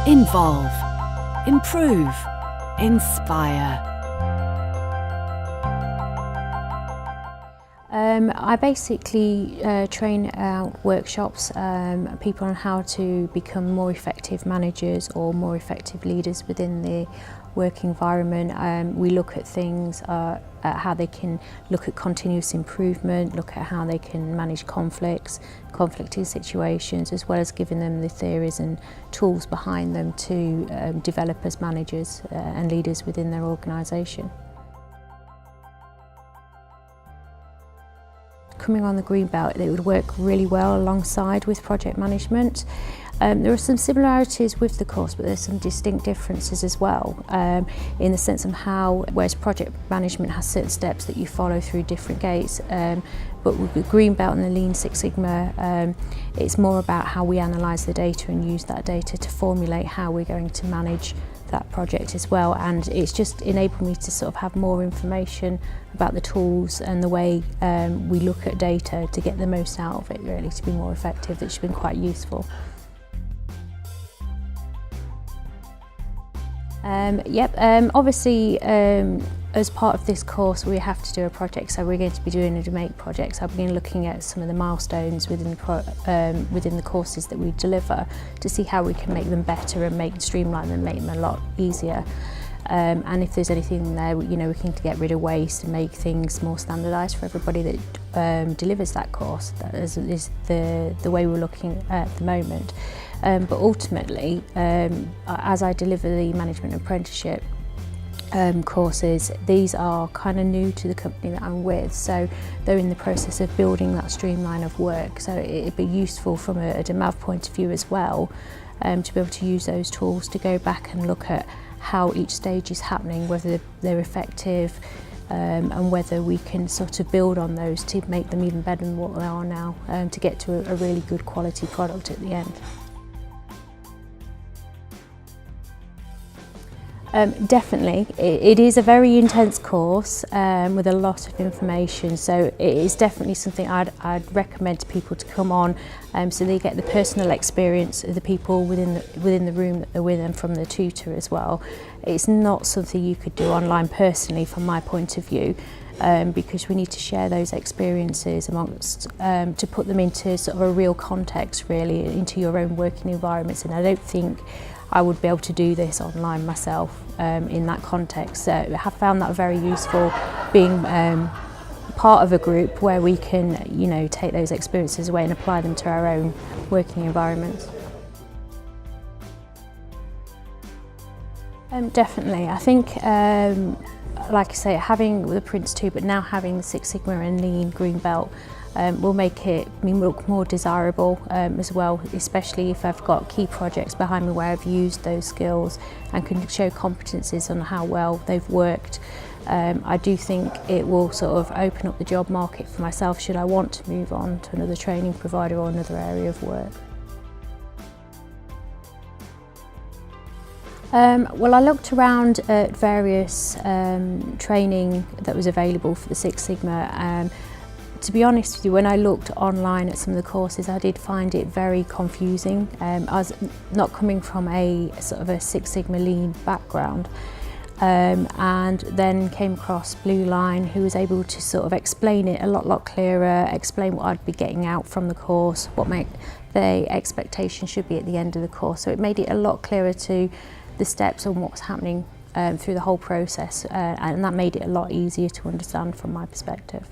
Involve, improve, inspire. I basically train out workshops, people on how to become more effective managers or more effective leaders within the work environment. We look at things, at how they can look at continuous improvement, look at how they can manage conflicting situations, as well as giving them the theories and tools behind them to develop as managers and leaders within their organisation. Coming on the green belt, it would work really well alongside with project management. There are some similarities with the course, but there's some distinct differences as well, in the sense of how, whereas project management has certain steps that you follow through different gates, but with the green belt and the Lean Six Sigma, it's more about how we analyse the data and use that data to formulate how we're going to manage that project as well, and it's just enabled me to sort of have more information about the tools and the way we look at data to get the most out of it, really, to be more effective, which has been quite useful. Obviously, as part of this course we have to do a project, so we're going to be doing a make project. So I've been looking at some of the milestones within the courses that we deliver to see how we can make them better and streamline them, make them a lot easier. And if there's anything there, we can get rid of waste and make things more standardised for everybody that delivers that course. That is the way we're looking at the moment. But ultimately, as I deliver the management apprenticeship courses, these are kind of new to the company that I'm with, so they're in the process of building that streamline of work. So it'd be useful from a DMAV point of view as well, to be able to use those tools to go back and look at how each stage is happening, whether they're effective, and whether we can sort of build on those to make them even better than what they are now, to get to a really good quality product at the end. Definitely, it is a very intense course with a lot of information, so it is definitely something I'd recommend to people to come on, so they get the personal experience of the people within the room that they're with, and from the tutor as well. It's not something you could do online personally from my point of view, because we need to share those experiences amongst, to put them into sort of a real context, really, into your own working environments, and I don't think I would be able to do this online myself in that context. So I have found that very useful, being part of a group where we can, take those experiences away and apply them to our own working environments. Definitely, I think, like I say, having the Prince 2, but now having the Six Sigma and Lean Green Belt will make it look more desirable as well, especially if I've got key projects behind me where I've used those skills and can show competencies on how well they've worked. I do think it will sort of open up the job market for myself should I want to move on to another training provider or another area of work. Well, I looked around at various training that was available for the Six Sigma. To be honest with you, when I looked online at some of the courses, I did find it very confusing. I was not coming from a sort of a Six Sigma Lean background, and then came across Blue Line, who was able to sort of explain it a lot clearer, explain what I'd be getting out from the course, what the expectation should be at the end of the course. So it made it a lot clearer to the steps and what's happening through the whole process, and that made it a lot easier to understand from my perspective.